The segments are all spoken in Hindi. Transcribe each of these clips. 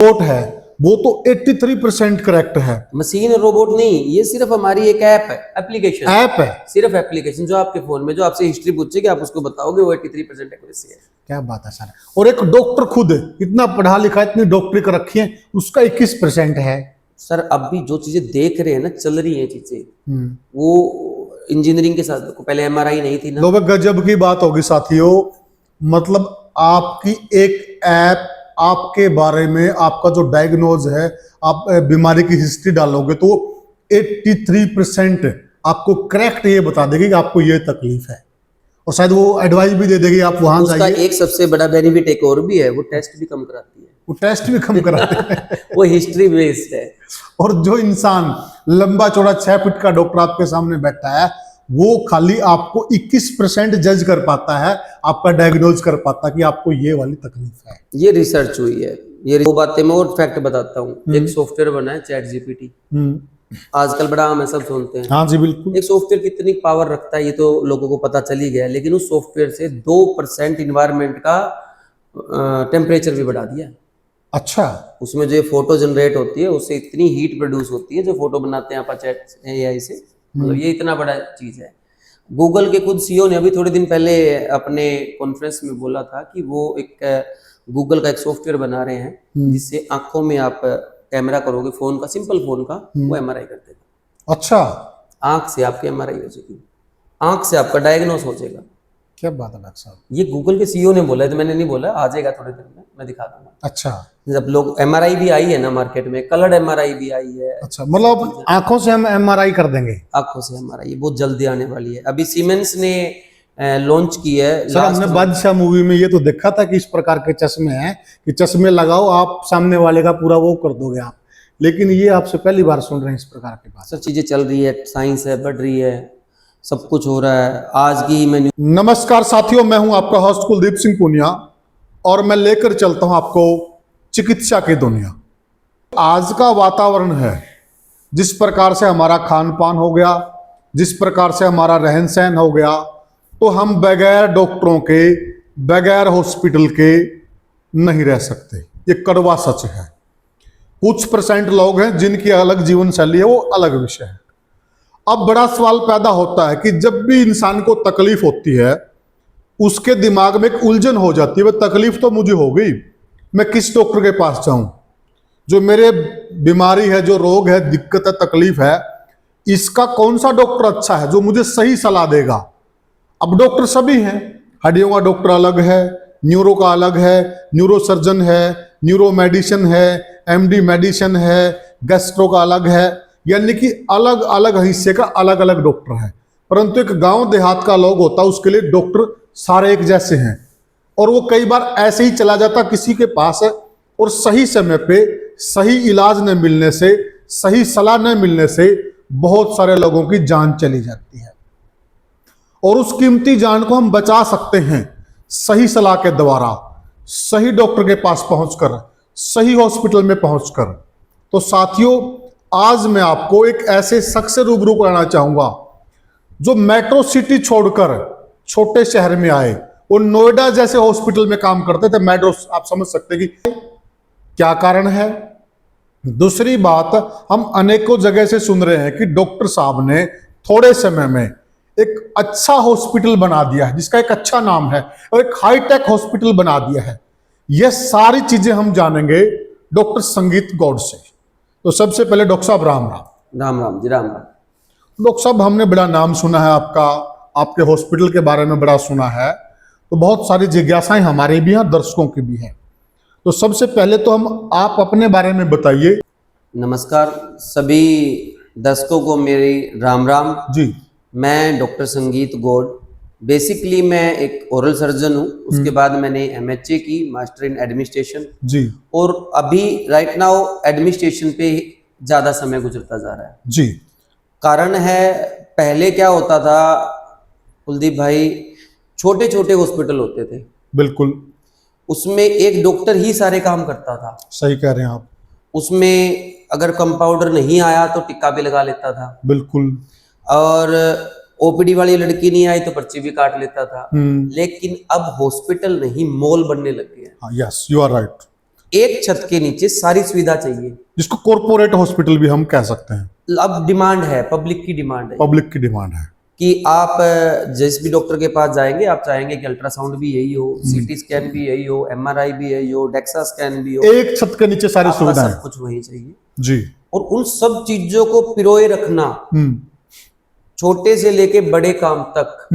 रोबोट है वो तो 83% करेक्ट है। मशीन और रोबोट नहीं, ये सिर्फ हमारी एक ऐप है, एप्लीकेशन ऐप है, सिर्फ एप्लीकेशन जो आपके फोन में, जो आपसे हिस्ट्री पूछेगी आप उसको बताओगे, वो 83% एक्यूरेसी है। क्या बात है सर। और एक डॉक्टर खुद इतना पढ़ा लिखा, इतनी डॉक्टरी कर रखी है, उसका 21% है। सर अब भी जो चीजें देख रहे हैं ना, चल रही हैं चीजें, वो इंजीनियरिंग के साथ, पहले एमआरआई नहीं थी ना। लो गजब की बात होगी साथियों, मतलब आपकी एक ऐप आपके बारे में, आपका जो डायग्नोज है, आप बीमारी की हिस्ट्री डालोगे तो 83% आपको करेक्ट ये बता देगी कि आपको ये तकलीफ है, और शायद वो एडवाइस भी दे देगी आप वहां उसका जाइए। एक सबसे बड़ा बेनिफिट एक और भी है, वो टेस्ट भी कम कराती है। वो टेस्ट भी कम कराते हैं। वो हिस्ट्री बेस्ड है। और जो इंसान लंबा चौड़ा 6 फीट का डॉक्टर आपके सामने बैठा है, वो खाली आपको 21% जज कर पाता है, आपका डायग्नोज कर पाता कि आपको ये वाली तकलीफ है। ये रिसर्च हुई है। ये दो बातें मैं और फैक्ट बताता हूँ। एक सॉफ्टवेयर बना है चैट जीपीटी, आजकल बड़ा आम है, सब सुनते हैं। हाँ जी बिल्कुल। एक सॉफ्टवेयर कितनी पावर रखता है ये तो लोगों को पता चल ही गया, लेकिन उस सॉफ्टवेयर से 2% इन्वायरमेंट का टेम्परेचर भी बढ़ा दिया। अच्छा। उसमें जो फोटो जनरेट होती है उससे इतनी हीट प्रोड्यूस होती है, जो फोटो बनाते हैं आप चैट एआई से, मतलब ये इतना बड़ा चीज है। गूगल के खुद सीईओ ने अभी थोड़े दिन पहले अपने कॉन्फ्रेंस में बोला था कि वो एक गूगल का एक सॉफ्टवेयर बना रहे हैं जिससे आंखों में आप कैमरा करोगे फोन का, सिंपल फोन का, वो एमआरआई कर देगा। अच्छा। आंख से आपकी एमआरआई हो जाएगी, आंख से आपका डायग्नोस हो जाएगा। क्या बात है डॉक्टर साहब। ये गूगल के सीईओ ने बोला है, तो मैंने नहीं बोला, आ जाएगा थोड़ी देर में, मैं दिखा दूंगा। अच्छा। जब लोग एमआरआई भी आई है ना मार्केट में, कलर्ड एमआरआई भी आई है। अच्छा, मतलब आंखों से हम एमआरआई कर देंगे। आंखों से एमआरआई बहुत जल्दी आने वाली है। अभी सीमेंस ने लॉन्च की है। सर हमने बादशाह मूवी में ये तो देखा था कि इस प्रकार के चश्मे हैं कि चश्मे लगाओ आप सामने वाले का पूरा वो कर दोगे आप, लेकिन ये आपसे पहली बार सुन रहे हैं इस प्रकार की बात। सर चीजें चल रही है, साइंस है, बढ़ रही है, सब कुछ हो रहा है। आज की मैं नमस्कार साथियों, मैं हूं आपका होस्ट कुलदीप सिंह पुनिया और मैं लेकर चलता हूं आपको चिकित्सा की दुनिया। आज का वातावरण है, जिस प्रकार से हमारा खान पान हो गया, जिस प्रकार से हमारा रहन सहन हो गया, तो हम बगैर डॉक्टरों के, बगैर हॉस्पिटल के नहीं रह सकते। ये कड़वा सच है। कुछ % लोग हैं जिनकी अलग जीवन शैली है, वो अलग विषय है। अब बड़ा सवाल पैदा होता है कि जब भी इंसान को तकलीफ होती है, उसके दिमाग में एक उलझन हो जाती है, वह तकलीफ तो मुझे हो गई, मैं किस डॉक्टर के पास जाऊं? जो मेरे बीमारी है, जो रोग है, दिक्कत है, तकलीफ है, इसका कौन सा डॉक्टर अच्छा है जो मुझे सही सलाह देगा? अब डॉक्टर सभी हैं, हड्डियों का डॉक्टर अलग है, न्यूरो का अलग है, न्यूरो सर्जन है, न्यूरो मेडिसिन है, एमडी मेडिसिन है, गैस्ट्रो का अलग है, यानी कि अलग अलग हिस्से का अलग अलग डॉक्टर है। परंतु एक गांव देहात का लोग होता है, उसके लिए डॉक्टर सारे एक जैसे हैं, और वो कई बार ऐसे ही चला जाता किसी के पास है, और सही समय पे सही इलाज न मिलने से, सही सलाह न मिलने से बहुत सारे लोगों की जान चली जाती है। और उस कीमती जान को हम बचा सकते हैं सही सलाह के द्वारा, सही डॉक्टर के पास पहुंचकर, सही हॉस्पिटल में पहुंचकर। तो साथियों, आज मैं आपको एक ऐसे शख्स से रूबरू कराना चाहूंगा जो मेट्रो सिटी छोड़कर छोटे शहर में आए और नोएडा जैसे हॉस्पिटल में काम करते थे। मेट्रो, आप समझ सकते कि क्या कारण है। दूसरी बात, हम अनेकों जगह से सुन रहे हैं कि डॉक्टर साहब ने थोड़े समय में एक अच्छा हॉस्पिटल बना दिया है, जिसका एक अच्छा नाम है, और एक हाईटेक हॉस्पिटल बना दिया है। यह सारी चीजें हम जानेंगे डॉक्टर संगीत गौड़ से। तो सबसे पहले डॉक्टर साहब राम राम। राम राम जी, राम राम। डॉक्टर साहब, हमने बड़ा नाम सुना है आपका, आपके हॉस्पिटल के बारे में बड़ा सुना है, तो बहुत सारी जिज्ञासाएं हमारे भी हैं, दर्शकों की भी हैं। तो सबसे पहले तो आप अपने बारे में बताइए। नमस्कार सभी दर्शकों को मेरी राम राम जी। मैं डॉक्टर संगीत गौड़, बेसिकली मैं एक ओरल सर्जन हूँ। उसके बाद मैंने एमएचए की, मास्टर इन एडमिनिस्ट्रेशन जी। और अभी राइट नाउ एडमिनिस्ट्रेशन पे ज़्यादा समय गुजरता जा रहा है। जी। कारण है, पहले क्या होता था कुलदीप भाई, छोटे छोटे हॉस्पिटल होते थे, बिल्कुल, उसमें एक डॉक्टर ही सारे काम करता था। सही कह रहे हैं आप। उसमें अगर कंपाउंडर नहीं आया तो टिक्का भी लगा लेता था, बिल्कुल, और ओपीडी वाली लड़की नहीं आई तो पर्ची भी काट लेता था। लेकिन अब हॉस्पिटल नहीं, मॉल बनने लग गए हैं। Yes, you are right. एक छत के नीचे सारी सुविधा चाहिए। जिसको कॉर्पोरेट हॉस्पिटल भी हम कह सकते हैं। अब डिमांड है, पब्लिक की डिमांड है पब्लिक की डिमांड है कि आप जिस भी डॉक्टर के पास जाएंगे, आप चाहेंगे कि अल्ट्रासाउंड भी यही हो, सीटी स्कैन भी यही हो, एमआरआई भी यही हो, डेक्सा स्कैन भी हो, एक छत के नीचे सारी आपका सुविधाएं। सब कुछ वही चाहिए। जी। और उन सब चीजों को पिरोए रखना, छोटे से लेके बड़े काम तक,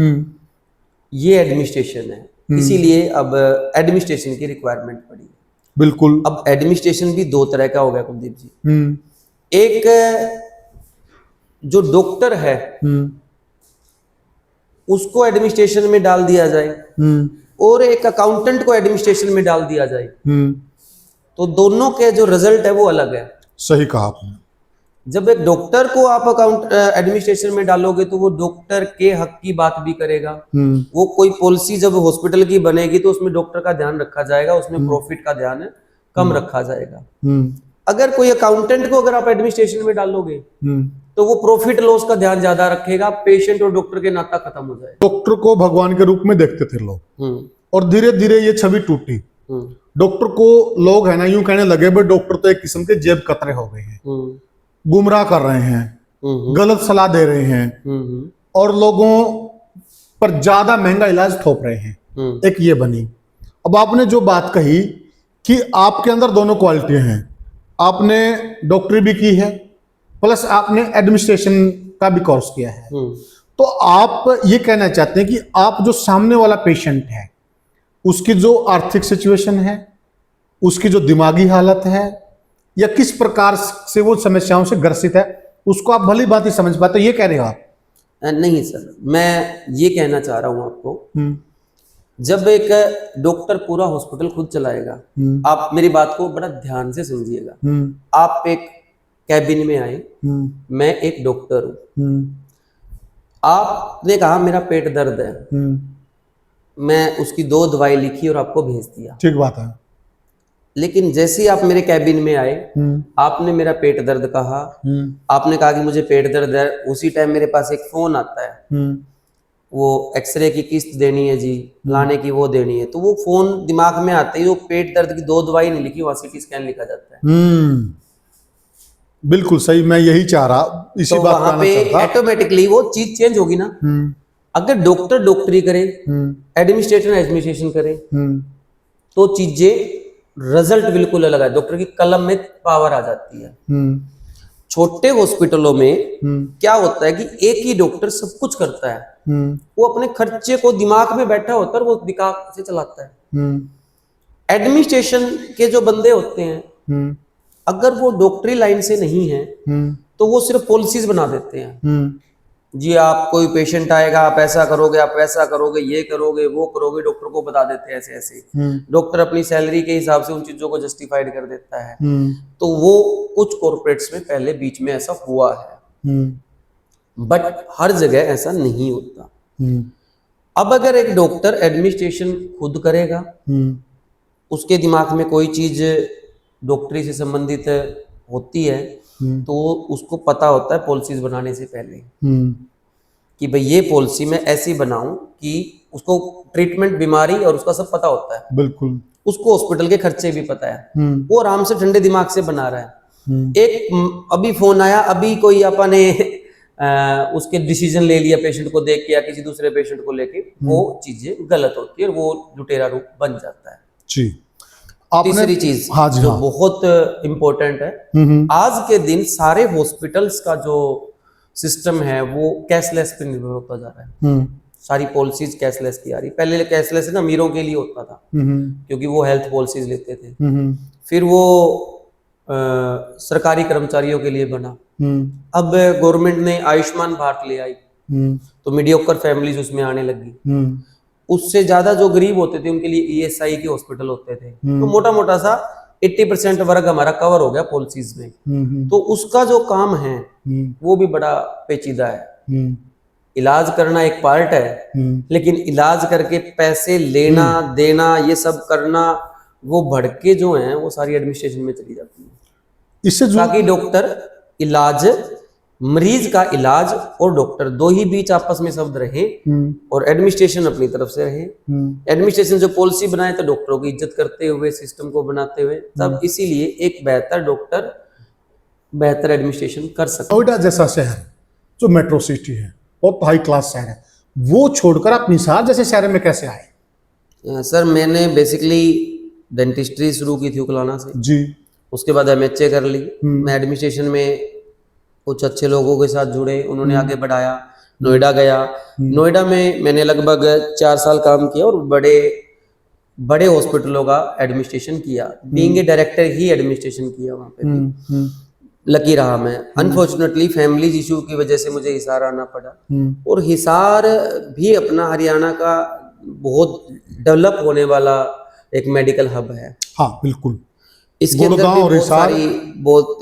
ये एडमिनिस्ट्रेशन है। इसीलिए अब एडमिनिस्ट्रेशन की रिक्वायरमेंट पड़ी है। बिल्कुल। अब एडमिनिस्ट्रेशन भी दो तरह का हो गया कुलदीप जी। एक जो डॉक्टर है उसको एडमिनिस्ट्रेशन में डाल दिया जाए, और एक अकाउंटेंट को एडमिनिस्ट्रेशन में डाल दिया जाए, तो दोनों के जो रिजल्ट है वो अलग है। सही कहा आपने। जब एक डॉक्टर को आप एडमिनिस्ट्रेशन में डालोगे तो वो डॉक्टर के हक की बात भी करेगा। वो कोई पॉलिसी जब हॉस्पिटल की बनेगी तो उसमें डॉक्टर का ध्यान रखा जाएगा, उसमें प्रॉफिट का ध्यान कम रखा जाएगा। अगर कोई अकाउंटेंट को अगर आप एडमिनिस्ट्रेशन में डालोगे तो वो प्रॉफिट लॉस का ध्यान ज्यादा रखेगा, पेशेंट और डॉक्टर के नाता खत्म हो जाएगा। डॉक्टर को भगवान के रूप में देखते थे लोग, और धीरे धीरे ये छवि टूटी। डॉक्टर को लोग है ना यूं कहने लगे भाई डॉक्टर तो एक किस्म के जेब कतरे हो गए हैं, गुमराह कर रहे हैं, गलत सलाह दे रहे हैं, और लोगों पर ज्यादा महंगा इलाज थोप रहे हैं। एक ये बनी। अब आपने जो बात कही कि आपके अंदर दोनों क्वालिटियां हैं, आपने डॉक्टरी भी की है प्लस आपने एडमिनिस्ट्रेशन का भी कोर्स किया है, तो आप ये कहना चाहते हैं कि आप जो सामने वाला पेशेंट है उसकी जो आर्थिक सिचुएशन है, उसकी जो दिमागी हालत है, या किस प्रकार से वो समस्याओं से ग्रसित है, उसको आप भली भांति समझ पाते, ये कह रहे हो आप? नहीं सर, मैं ये कहना चाह रहा हूं आपको, जब एक डॉक्टर पूरा हॉस्पिटल खुद चलाएगा, आप मेरी बात को बड़ा ध्यान से समझिएगा। आप एक कैबिन में आए, मैं एक डॉक्टर हूं, आपने कहा मेरा पेट दर्द है, मैं उसकी 2 दवाई लिखी और आपको भेज दिया, ठीक बात है। लेकिन जैसे ही आप मेरे कैबिन में आए, आपने मेरा पेट दर्द कहा, आपने कहा कि मुझे पेट दर्द है, उसी टाइम मेरे पास एक फोन आता है, वो एक्सरे की किस्त देनी है जी, लाने की वो देनी है, तो वो फोन दिमाग में आते ही वो पेट दर्द की 2 दवाई नहीं लिखी, वहां सीटी स्कैन लिखा जाता है। बिल्कुल सही, मैं यही चाह रहा, इसी तो बात वहां पे ऑटोमेटिकली वो चीज चेंज होगी ना। अगर डॉक्टर डॉक्टरी करे, एडमिनिस्ट्रेशन करे, तो चीजें रिजल्ट बिल्कुल अलग है। डॉक्टर की कलम में पावर आ जाती है। छोटे हॉस्पिटलों में क्या होता है कि एक ही डॉक्टर सब कुछ करता है, वो अपने खर्चे को दिमाग में बैठा होता है और वो दिमाग से चलाता है। एडमिनिस्ट्रेशन के जो बंदे होते हैं, अगर वो डॉक्टरी लाइन से नहीं है तो वो सिर्फ पॉलिसीज बना देते हैं। जी आप कोई पेशेंट आएगा, आप ऐसा करोगे, आप वैसा करोगे, ये करोगे, वो करोगे, डॉक्टर को बता देते हैं ऐसे ऐसे। डॉक्टर अपनी सैलरी के हिसाब से उन चीजों को जस्टिफाइड कर देता है। तो वो कुछ कॉर्पोरेट्स में पहले बीच में ऐसा हुआ है, बट हर जगह ऐसा नहीं होता। अब अगर एक डॉक्टर एडमिनिस्ट्रेशन खुद करेगा, उसके दिमाग में कोई चीज डॉक्टरी से संबंधित होती है, तो उसको पता होता है पॉलिसीज बनाने से पहले कि भाई ये पॉलिसी मैं ऐसी बनाऊं कि उसको ट्रीटमेंट, बीमारी और उसका सब पता होता है। बिल्कुल। उसको हॉस्पिटल के खर्चे भी पता है, वो आराम से ठंडे दिमाग से बना रहा है। एक अभी फोन आया, अभी कोई अपने उसके डिसीजन ले लिया पेशेंट को देख के या किसी दूसरे पेशेंट को लेके, वो चीजें गलत होती है और वो लुटेरा रूप बन जाता है। जी। तीसरी चीज जो बहुत इम्पोर्टेंट है, आज के दिन सारे हॉस्पिटल्स का जो सिस्टम है वो कैशलेस पे निर्भर होता जा रहा है। सारी पॉलिसीज कैशलेस की आ रही। पहले कैशलेस ना अमीरों के लिए होता था, क्योंकि वो हेल्थ पॉलिसीज लेते थे। फिर वो सरकारी कर्मचारियों के लिए बना। अब गवर्नमेंट ने आयुष्मान भारत ले आई, तो मीडियोकर फैमिलीज उसमें आने लगी। उससे ज्यादा जो गरीब होते थे उनके लिए ईएसआई के हॉस्पिटल होते थे। तो मोटा मोटा सा 80% वर्ग हमारा कवर हो गया पॉलिसीज में। तो उसका जो काम है वो भी बड़ा पेचीदा है। इलाज करना एक पार्ट है, लेकिन इलाज करके पैसे लेना देना ये सब करना, वो भड़के जो हैं वो सारी एडमिनिस्ट्रेशन में चली जाती है। इससे ताकि डॉक्टर इलाज मरीज का इलाज और डॉक्टर दो ही बीच आपस में शब्द रहे और एडमिनिस्ट्रेशन अपनी तरफ से रहे। एडमिनिस्ट्रेशन जो पॉलिसी बनाए तो डॉक्टरों की इज्जत करते हुए, सिस्टम को बनाते हुए, तब इसीलिए एक बेहतर डॉक्टर बेहतर एडमिनिस्ट्रेशन कर सकते। नोएडा जैसा शहर जो मेट्रो सिटी है, बहुत हाई क्लास शहर है, वो छोड़कर आप निसार जैसे शहर में कैसे आए? सर मैंने बेसिकली डेंटिस्ट्री शुरू की थी उकलाना से जी। उसके बाद MHA कर ली। मैं एडमिनिस्ट्रेशन में कुछ अच्छे लोगों के साथ जुड़े, उन्होंने आगे बढ़ाया। नोएडा गया, नोएडा में मैंने लगभग 4 साल काम किया और बड़े बड़े हॉस्पिटलों का एडमिनिस्ट्रेशन किया। Being a director he administration किया वहाँ पे भी। लकी रहा मैं। अनफॉर्चुनेटली फैमिली इशू की वजह से मुझे हिसार आना पड़ा और हिसार भी अपना हरियाणा का बहुत डेवलप होने वाला एक मेडिकल हब है। हाँ बिल्कुल। इसके अंदर भी बहुत सारी बहुत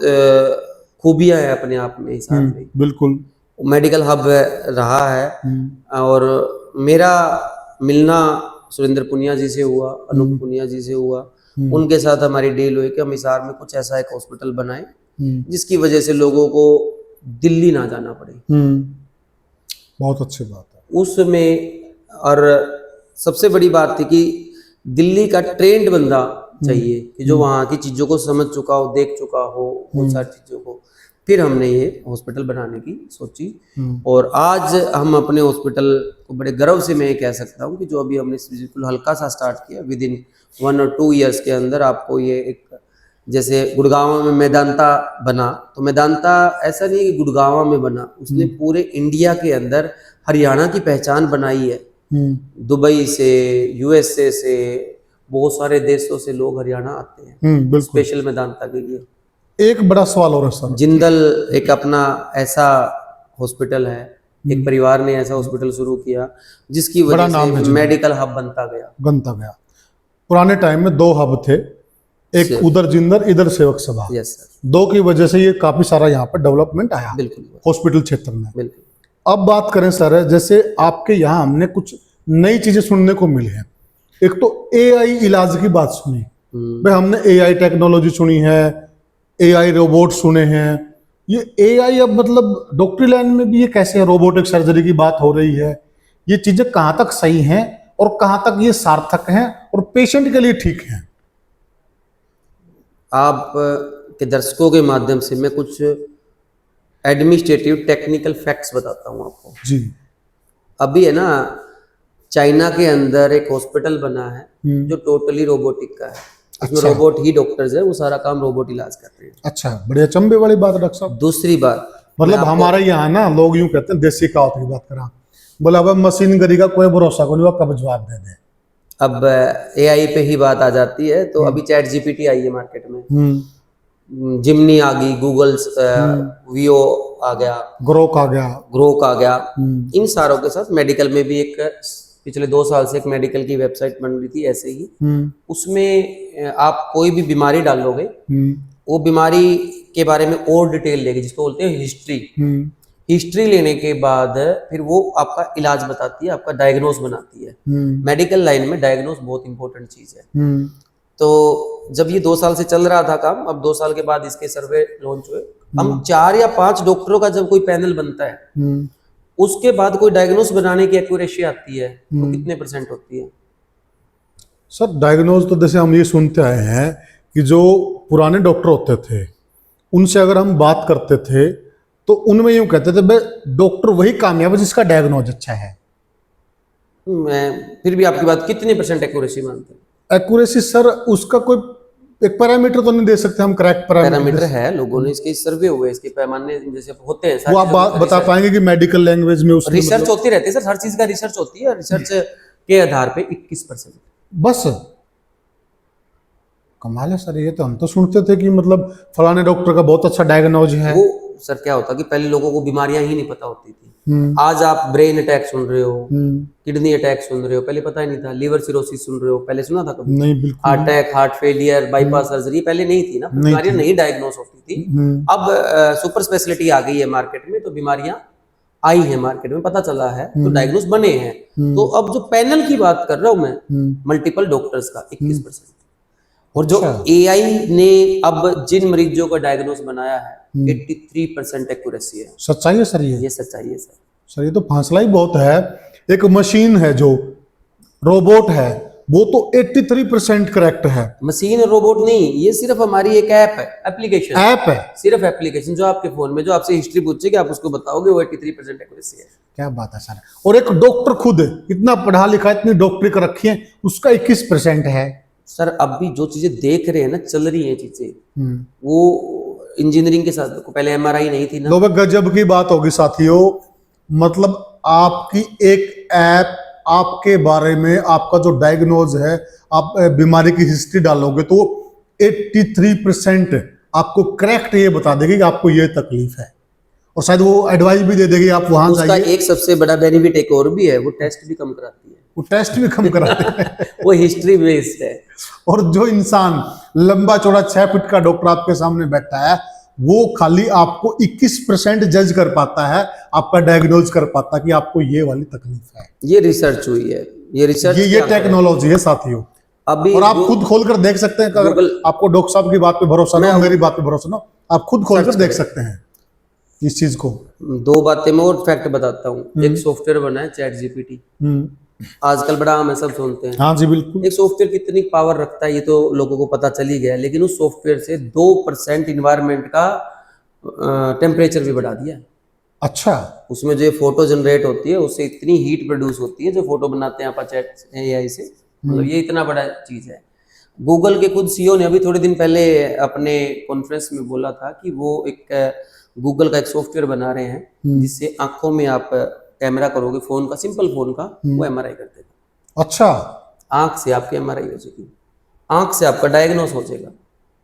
खूबियां हैं अपने आप में हिसार में। बिल्कुल मेडिकल हब रहा है और मेरा मिलना सुरेंद्र पुनिया जी से हुआ, अनूप पुनिया जी से हुआ। उनके साथ हमारी डील हुई कि हम हिसार में कुछ ऐसा एक हॉस्पिटल बनाएं जिसकी वजह से लोगों को दिल्ली ना जाना पड़े। बहुत अच्छी बात है उसमें। और सबसे बड़ी बात थी कि दिल्ली का ट्रेंड बंदा चाहिए कि जो वहाँ की चीज़ों को समझ चुका हो, देख चुका हो बहुत सारी चीज़ों को। फिर हमने ये हॉस्पिटल बनाने की सोची और आज हम अपने हॉस्पिटल को बड़े गर्व से मैं ये कह सकता हूँ कि जो अभी हमने बिल्कुल हल्का सा स्टार्ट किया, विद इन 1 और 2 ईयर्स के अंदर आपको ये एक, जैसे गुड़गांव में मेदांता बना, तो मेदांता ऐसा नहीं है कि गुड़गांव में बना, उसने पूरे इंडिया के अंदर हरियाणा की पहचान बनाई है। दुबई से, USA से, बहुत सारे देशों से लोग हरियाणा आते हैं स्पेशल मेदांता के लिए। एक बड़ा सवाल और है सर, जिंदल एक अपना ऐसा हॉस्पिटल है, एक परिवार ने ऐसा हॉस्पिटल शुरू किया जिसकी वजह से मेडिकल हब बनता गया। पुराने टाइम में 2 हब थे, एक उधर जिंदल, इधर सेवक सभा। Yes sir. 2 की वजह से ये काफी सारा यहाँ पर डेवलपमेंट आया बिल्कुल हॉस्पिटल क्षेत्र में। बिल्कुल। अब बात करें सर, जैसे आपके यहाँ हमने कुछ नई चीजें सुनने को मिली है। एक तो AI इलाज की बात सुनी भाई, हमने AI टेक्नोलॉजी सुनी है, AI रोबोट सुने हैं। ये AI अब मतलब डॉक्टरी लाइन में भी ये कैसे है? रोबोटिक सर्जरी की बात हो रही है, ये चीजें कहाँ तक सही हैं और कहाँ तक ये सार्थक हैं और पेशेंट के लिए ठीक हैं? आप के दर्शकों के माध्यम से मैं कुछ एडमिनिस्ट्रेटिव टेक्निकल फैक्ट्स बताता हूँ आपको जी। अभी है ना, चाइना के अंदर एक हॉस्पिटल बना है जो टोटली रोबोटिक का है। उसमें रोबोट ही डॉक्टर्स है, वो सारा काम रोबोट इलाज कर रहे हैं। अच्छा, बड़ी अचंभे वाली बात है डॉक्टर साहब। दूसरी बात, मतलब हमारे यहाँ ना लोग यूं कहते हैं, देसी कहावत की बात करा, बोला अब मशीन गरी का कोई भरोसा को नहीं, वो कब जवाब दे दे। अब AI पे ही बात आ जाती है, तो अभी ChatGPT आई है मार्केट में, जिमनी आ गई, गूगल वीओ आ गया, ग्रोक आ गया। इन सारों के साथ मेडिकल में भी एक पिछले 2 साल से एक मेडिकल की वेबसाइट बन रही थी ऐसे ही। उसमें आप कोई भी बीमारी डालोगे, वो बीमारी के बारे में और डिटेल लेगी, जिसको बोलते हैं हिस्ट्री लेने के बाद फिर वो आपका इलाज बताती है, आपका डायग्नोस बनाती है। मेडिकल लाइन में डायग्नोस बहुत इंपॉर्टेंट चीज है। तो जब ये 2 साल से चल रहा था काम, अब 2 साल के बाद इसके सर्वे लॉन्च हुए। हम 4 या 5 डॉक्टरों का जब कोई पैनल बनता है, उसके बाद कोई डायग्नोस बनाने की एक्यूरेसी आती है तो कितने % होती है? सर डायग्नोस तो जैसे हम ये सुनते आए हैं कि जो पुराने डॉक्टर होते थे उनसे अगर हम बात करते थे तो उनमें यूं कहते थे भाई डॉक्टर वही कामयाब है जिसका डायग्नोज अच्छा है। मैं फिर भी आपकी बात कितने % एक्यूरेसी मानते हैं? एक्यूरेसी सर उसका कोई एक पैरामीटर तो नहीं दे सकते हम, करेक्ट पैरामीटर है, लोगों ने इसके सर्वे हुए, इसके पैमाने जैसे होते हैं। वो आप बात बता पाएंगे कि मेडिकल लैंग्वेज में उसमें रिसर्च होती रहती है सर, हर चीज का रिसर्च होती है। रिसर्च के आधार पे 21% बस। कमाल है सर, ये तो हम तो सुनते थे कि मतलब फलाने डॉक्टर का बहुत अच्छा डायग्नोज है। वो सर क्या होता कि पहले लोगों को बीमारियां ही नहीं पता होती थी। आज आप ब्रेन अटैक सुन रहे हो, किडनी अटैक सुन रहे हो, पहले पता ही नहीं था। लीवर सिरोसिस सुन रहे हो, पहले सुना था कभी? नहीं, बिल्कुल। Attack, heart failure, bypass surgery पहले नहीं थी ना, बीमारियां नहीं डायग्नोस होती थी। अब सुपर स्पेशलिटी आ गई है मार्केट में, तो बीमारियां आई है मार्केट में, पता चला है, तो डायग्नोस बने हैं। तो अब जो पैनल की बात कर रहा हूं मैं, मल्टीपल डॉक्टर्स का 21%। और जो AI ने अब जिन मरीजों का डायग्नोस बनाया है 83% एक्यूरेसी है। सच्चाई है सर ये? ये सच्चाई है सर। सर ये तो फासला ही बहुत है। एक मशीन है जो रोबोट है वो तो 83% करेक्ट है। मशीन और रोबोट नहीं, ये सिर्फ हमारी एक ऐप है, एप्लीकेशन ऐप है, सिर्फ एप्लीकेशन जो आपके फोन में, जो आपसे हिस्ट्री पूछेगी आप उसको बताओगे, वो 83% एक्यूरेसी है। क्या बात है सर। और एक डॉक्टर खुद इतना पढ़ा लिखा, इतनी डॉक्टरी कर रखी है, उसका 21% है। सर अब भी जो चीजें देख रहे हैं ना, चल रही हैं चीजें, वो इंजीनियरिंग के साथ, पहले एमआरआई नहीं थी ना। लो गजब की बात होगी साथियों। मतलब आपकी एक ऐप आपके बारे में, आपका जो डायग्नोज है, आप बीमारी की हिस्ट्री डालोगे तो 83% आपको करेक्ट ये बता देगी कि आपको ये तकलीफ है, और शायद वो एडवाइस भी दे देगी आप वहां उसका जाइए। एक सबसे बड़ा बेनिफिट एक और भी है, वो टेस्ट भी कम कराती है। वो टेस्ट भी कम कराते हैं। वो हिस्ट्री बेस्ड है। और जो इंसान लंबा चौड़ा 6 फीट का डॉक्टर आपके सामने बैठा है, वो खाली आपको 21% जज कर पाता है, आपका डायग्नोज कर पाता है कि आपको ये वाली तकलीफ है। ये रिसर्च हुई है, ये रिसर्च ये टेक्नोलॉजी है साथियों। अभी। और आप खुद खोल कर देख सकते हैं। अगर आपको डॉक्टर साहब की बात पे भरोसा ना हो, मेरी बात पे भरोसा ना हो, आप खुद खोल कर देख सकते हैं इस चीज को। दो बातें मैं और फैक्ट बताता हूँ। एक सॉफ्टवेयर बना है चैट जीपीटी, आजकल बड़ा आम है, सब सुनते हैं। हाँ जी बिल्कुल। एक सॉफ्टवेयर कितनी पावर रखता है ये तो लोगों को पता चल ही गया, लेकिन उस सॉफ्टवेयर से 2% इन्वायरमेंट का टेम्परेचर भी बढ़ा दिया। अच्छा। उसमें जो फोटो जनरेट होती है उससे इतनी हीट प्रोड्यूस होती है, जो फोटो बनाते हैं आप चैट एआई से, मतलब ये इतना बड़ा चीज है। गूगल के खुद सीईओ ने अभी थोड़े दिन पहले अपने कॉन्फ्रेंस में बोला था कि वो एक गूगल का एक सॉफ्टवेयर बना रहे हैं जिससे आंखों में आप कैमरा करोगे फोन का, सिंपल फोन का, वो एमआरआई कर देगा। अच्छा। आंख से आपकी एमआरआई हो जाएगी, आंख से आपका डायग्नोस हो जाएगा।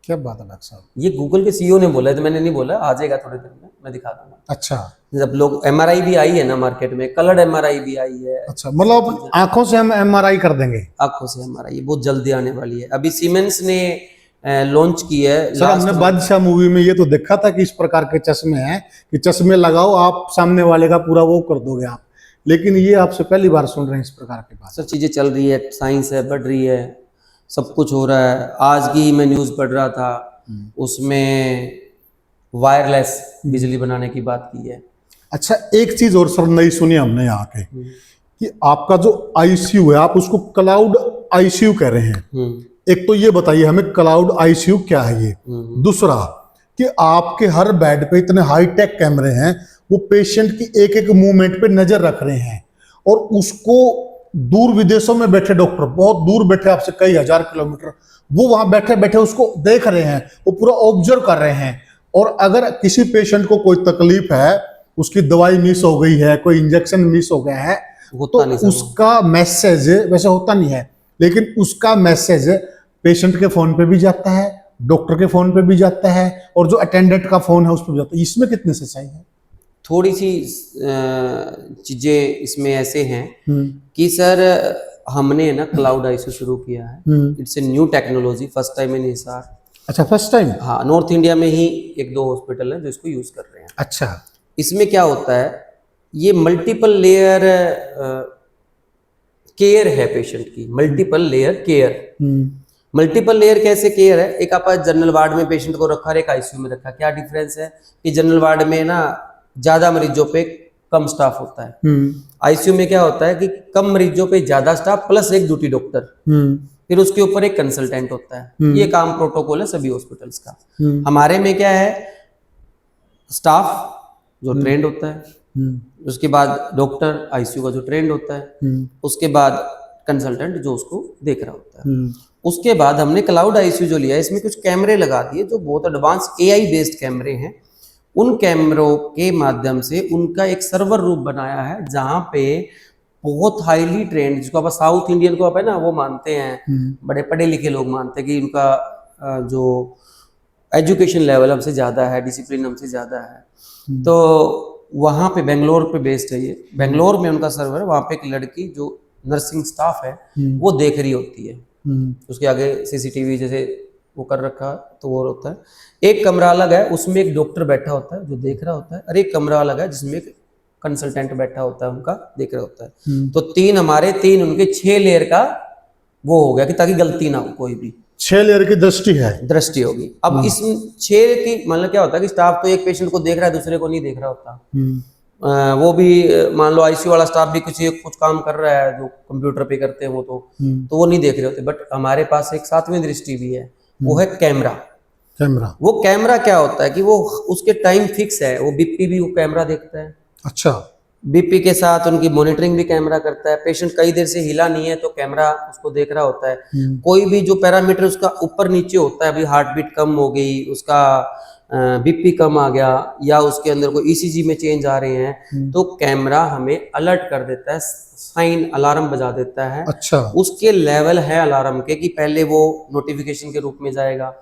क्या बात है डॉक्टर साहब। ये गूगल के सीईओ ने बोला है, तो मैंने नहीं बोला, आ जाएगा थोड़ी देर में, मैं दिखा दूंगा। अच्छा। जब लोग एमआरआई भी आई है ना मार्केट में, कलर्ड एमआरआई भी आई है। अच्छा, मतलब आंखों से हम एमआरआई कर देंगे? आंखों से एमआरआई बहुत जल्दी आने वाली है। अभी सीमेंस ने लॉन्च की है। सर हमने बादशाह मूवी में ये तो देखा था कि इस प्रकार के चश्मे हैं कि चश्मे लगाओ आप, सामने वाले का पूरा वो कर दोगे आप, लेकिन ये आपसे पहली बार सुन रहे हैं इस प्रकार की बात। सर चीजें चल रही है, साइंस है, बढ़ रही है, सब कुछ हो रहा है। आज की मैं न्यूज पढ़ रहा था, उसमें वायरलेस बिजली बनाने की बात की है। अच्छा, एक चीज और सर नई सुनी हमने यहाँ के, कि आपका जो आईसीयू है आप उसको क्लाउड आईसीयू कह रहे हैं। एक तो ये बताइए हमें क्लाउड आईसीयू क्या है ये। दूसरा कि आपके हर बेड पे इतने हाईटेक कैमरे हैं, वो पेशेंट की एक एक मूवमेंट पे नजर रख रहे हैं, और उसको दूर विदेशों में बैठे डॉक्टर, बहुत दूर बैठे, आपसे कई हजार किलोमीटर, वो वहां बैठे बैठे उसको देख रहे हैं, वो पूरा ऑब्जर्व कर रहे हैं। और अगर किसी पेशेंट को कोई तकलीफ है, उसकी दवाई मिस हो गई है, कोई इंजेक्शन मिस हो गया है, तो उसका मैसेज, वैसे होता नहीं है, लेकिन उसका मैसेज पेशेंट के फोन पे भी जाता है, डॉक्टर के फोन पे भी जाता है, और जो अटेंडेंट का फोन है उस पर भी जाता है। इसमें कितनी सच्चाई है? थोड़ी सी चीजें इसमें ऐसे हैं कि सर हमने ना क्लाउड आईसीयू शुरू किया है। It's a new technology, first time in Hisar. अच्छा, फर्स्ट टाइम? हाँ, नॉर्थ इंडिया में ही एक दो हॉस्पिटल है जो इसको यूज कर रहे हैं। अच्छा। इसमें क्या होता है, ये मल्टीपल लेयर केयर है पेशेंट की, multiple layer care. Multiple layer कैसे केयर है? एक आप जनरल वार्ड में पेशेंट को रखा, एक आईसीयू में रखा। क्या डिफरेंस है कि जनरल वार्ड में ना ज्यादा मरीजों पे कम स्टाफ होता है, आईसीयू में क्या होता है कि कम मरीजों पे ज्यादा स्टाफ प्लस एक ड्यूटी डॉक्टर, फिर उसके ऊपर एक कंसल्टेंट होता है। ये काम प्रोटोकॉल है सभी हॉस्पिटल्स का। हमारे में क्या है, स्टाफ जो ट्रेंड होता है, उसके बाद डॉक्टर आईसीयू का जो ट्रेंड होता है, उसके बाद कंसल्टेंट जो उसको देख रहा होता है। उसके बाद हमने क्लाउड आईसीयू जो लिया है, इसमें कुछ कैमरे लगा दिए जो बहुत एडवांस एआई बेस्ड कैमरे हैं। उन कैमरों के माध्यम से उनका एक सर्वर रूप बनाया है, जहां पे बहुत हाईली ट्रेंड, जिसको आप साउथ इंडियन को आप है ना वो मानते हैं, बड़े पढ़े लिखे लोग मानते हैं कि उनका जो एजुकेशन लेवल हमसे ज्यादा है, डिसिप्लिन हमसे ज्यादा है। तो वहां पे बेंगलोर पे बेस्ड है ये, बेंगलोर में उनका सर्वर है। वहां पे एक लड़की जो नर्सिंग स्टाफ है वो देख रही होती है, उसके आगे सीसीटीवी जैसे वो कर रखा, तो वो होता है। एक कमरा अलग है, उसमें एक डॉक्टर बैठा होता है जो देख रहा होता है, और एक कमरा अलग है जिसमें एक कंसल्टेंट बैठा होता है, उनका देख रहा होता है। तो तीन हमारे, तीन उनके, 6 लेयर का वो हो गया कि ताकि गलती ना हो कोई भी। 6 लेयर की दृष्टि है। दृष्टि होगी। अब इस 6 की मतलब क्या होता है कि स्टाफ तो एक पेशेंट को देख रहा है, दूसरे को नहीं देख रहा होता। वो भी मान लो आईसीयू वाला स्टाफ भी कुछ काम कर रहा है जो कंप्यूटर पे करते हैं वो तो वो नहीं देख रहे होते। बट हमारे पास एक 7वीं दृष्टि भी है, वो है कैमरा। कैमरा, वो कैमरा क्या होता है कि वो उसके टाइम फिक्स है, वो बीपी भी वो कैमरा देखता है। अच्छा, बीपी के साथ उनकी मॉनिटरिंग भी कैमरा करता है। पेशेंट कई देर से हिला नहीं है तो कैमरा उसको देख रहा होता है। कोई भी जो पैरामीटर उसका ऊपर नीचे होता है, अभी हार्ट बीट कम हो गई, उसका बीपी कम आ गया, या उसके अंदर कोई ईसीजी में चेंज आ रहे हैं, तो कैमरा हमें अलर्ट कर देता है, साइन अलार्म बजा देता है। अच्छा, उसके लेवल है अलार्म के कि पहले वो नोटिफिकेशन के रूप में जाएगा,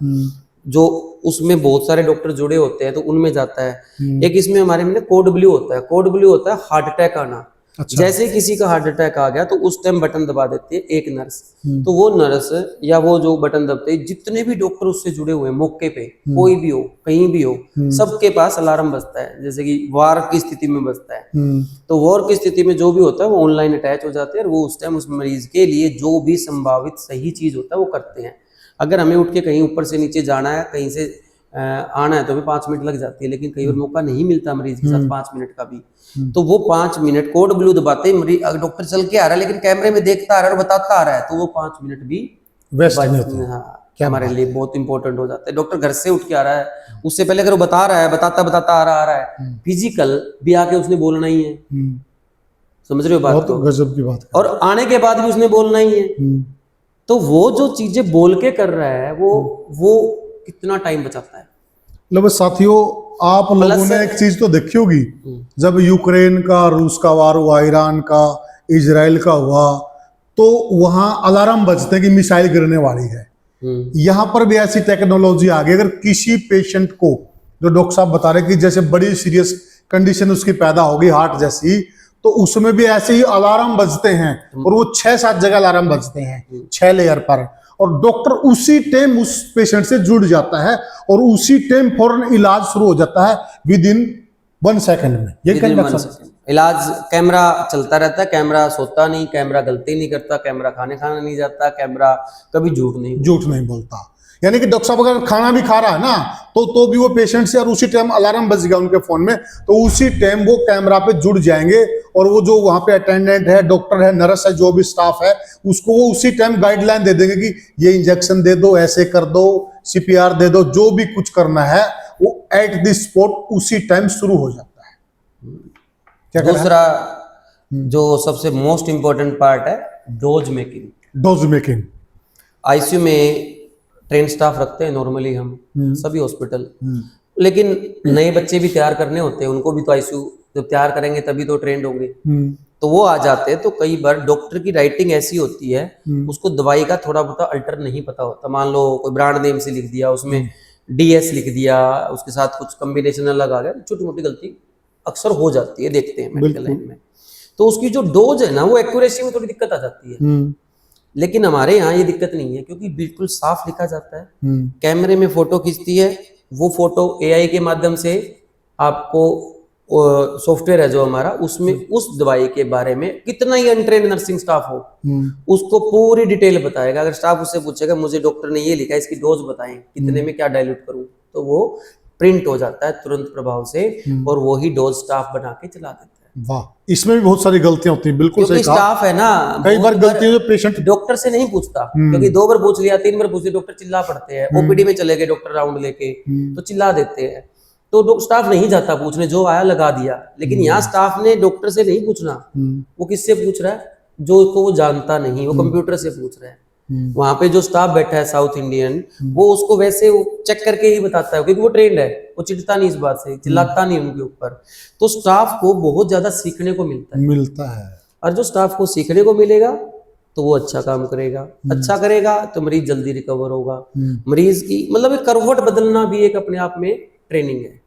जो उसमें बहुत सारे डॉक्टर जुड़े होते हैं तो उनमें जाता है। एक इसमें हमारे में कोड ब्लू होता है। कोड ब्लू होता है हार्ट अटैक आना। अच्छा, जैसे किसी का हार्ट अटैक आ गया तो उस टाइम बटन दबा देती है एक नर्स। तो वो नर्स या वो जो बटन दबते हैं, जितने भी डॉक्टर उससे जुड़े हुए हैं मौके पे, कोई भी हो कहीं भी हो, सबके पास अलार्म बजता है, जैसे कि वार की स्थिति में बजता है। तो वॉर की स्थिति में जो भी होता है वो ऑनलाइन अटैच हो जाते हैं और वो उस टाइम उस मरीज के लिए जो भी संभावित सही चीज होता है वो करते हैं। अगर हमें उठ के कहीं ऊपर से नीचे जाना है, कहीं से आना है तो हमें 5 मिनट लग जाती है, लेकिन कई बार मौका नहीं मिलता मरीज के साथ 5 मिनट का भी, तो वो 5 मिनट कोड ब्लू दबाते ही मरीज, अगर डॉक्टर चल के आ रहा है लेकिन कैमरे में देखता आ रहा है और बताता आ रहा है, तो वो 5 मिनट भी वेस्ट नहीं होते। हाँ, हमारे लिए बहुत इंपॉर्टेंट हो जाता है। डॉक्टर घर से उठ के आ रहा है, उससे पहले अगर वो बता रहा है, बताता आ रहा है, फिजिकल भी आके उसने बोलना ही है। समझ रहे हो बात को? गजब की बात। और आने के बाद भी उसने बोलना ही है। तो वो जो चीजें बोल के कर रहा है वो कितना टाइम बचाता है। मतलब साथियों, आप लोगों ने एक चीज तो देखी होगी, जब यूक्रेन का, रूस का वार हुआ, ईरान का, इजराइल का हुआ, तो वहां अलार्म बजते हैं कि मिसाइल गिरने वाली है। यहां पर भी ऐसी टेक्नोलॉजी आ गई। अगर किसी पेशेंट को, जो डॉक्टर साहब बता रहे कि जैसे बड़ी सीरियस कंडीशन उसकी पैदा होगी हार्ट जैसी, तो उसमें भी ऐसे ही अलार्म बजते हैं, और वो 6-7 जगह अलार्म बजते हैं 6 लेयर पर, और डॉक्टर उसी टाइम उस पेशेंट से जुड़ जाता है और उसी टाइम फौरन इलाज शुरू हो जाता है विद इन 1 सेकंड में। ये इलाज कैमरा चलता रहता है। कैमरा सोता नहीं, कैमरा गलती नहीं करता, कैमरा खाना नहीं जाता, कैमरा कभी झूठ नहीं बोलता। यानी कि डॉक्टर साहब अगर खाना भी खा रहा है ना, तो भी वो पेशेंट से, और उसी टाइम अलार्म बज गया उनके फोन में, तो उसी टाइम वो कैमरा पे जुड़ जाएंगे, और वो जो वहां पे अटेंडेंट है, डॉक्टर है, नर्स है, जो भी स्टाफ है, उसको वो उसी टाइम गाइडलाइन दे देंगे कि ये इंजेक्शन दे दो, ऐसे कर दो, सीपीआर दे दो, जो भी कुछ करना है वो एट द स्पॉट उसी टाइम शुरू हो जाता है। दूसरा जो सबसे मोस्ट इंपॉर्टेंट पार्ट है, डोज मेकिंग। आईसीयू में ट्रेन स्टाफ रखते हैं नॉर्मली हम सभी हॉस्पिटल, लेकिन नए बच्चे भी तैयार करने होते हैं, उनको भी तो आईसीयू जब तैयार करेंगे तभी तो ट्रेंड होंगे। तो वो आ जाते हैं, तो कई बार डॉक्टर की राइटिंग ऐसी होती है, उसको दवाई का थोड़ा बहुत अल्टर नहीं पता होता। मान लो कोई ब्रांड नेम से लिख दिया, उसमें डीएस लिख दिया, उसके साथ कुछ कॉम्बिनेशन अलग आ गया, छोटी मोटी गलती अक्सर हो जाती है, देखते हैं मेडिकल लाइन में। तो उसकी जो डोज है ना, वो एक्यूरेसी में थोड़ी दिक्कत आ जाती है। लेकिन हमारे यहाँ ये दिक्कत नहीं है, क्योंकि बिल्कुल साफ लिखा जाता है। कैमरे में फोटो खींचती है, वो फोटो एआई के माध्यम से आपको सॉफ्टवेयर है जो हमारा, उसमें उस दवाई के बारे में कितना ही अनट्रेन्ड नर्सिंग स्टाफ हो, उसको पूरी डिटेल बताएगा। अगर स्टाफ उससे पूछेगा मुझे डॉक्टर ने ये लिखा है, इसकी डोज बताएं, कितने में क्या डाइल्यूट करूं, तो वो प्रिंट हो जाता है तुरंत प्रभाव से, और वो ही डोज स्टाफ बना के चला देता है। वाह, इसमें भी बहुत सारी गलतियां होती हैं। बिल्कुल सही कहा। स्टाफ है ना, कई बार गलतियां जो पेशेंट डॉक्टर से नहीं पूछता, क्योंकि 2 बार पूछ लिया, 3 बार पूछ लिया, डॉक्टर चिल्ला पड़ते हैं। ओपीडी में चले गए डॉक्टर राउंड लेके, तो चिल्ला देते हैं, तो स्टाफ नहीं जाता पूछने, जो आया लगा दिया। लेकिन यहाँ स्टाफ ने डॉक्टर से नहीं पूछना, वो किससे पूछ रहा है, जो उसको वो जानता नहीं, वो कंप्यूटर से पूछ रहा है। वहां पे जो स्टाफ बैठा है साउथ इंडियन, वो उसको वैसे वो चेक करके ही बताता है, क्योंकि वो ट्रेंड है, वो चिढ़ता नहीं इस बात से, चिल्लाता नहीं उनके ऊपर। तो स्टाफ को बहुत ज्यादा सीखने को मिलता है। और जो स्टाफ को सीखने को मिलेगा तो वो अच्छा काम करेगा, अच्छा करेगा तो मरीज जल्दी रिकवर होगा। मरीज की मतलब करवट बदलना भी एक अपने आप में ट्रेनिंग है।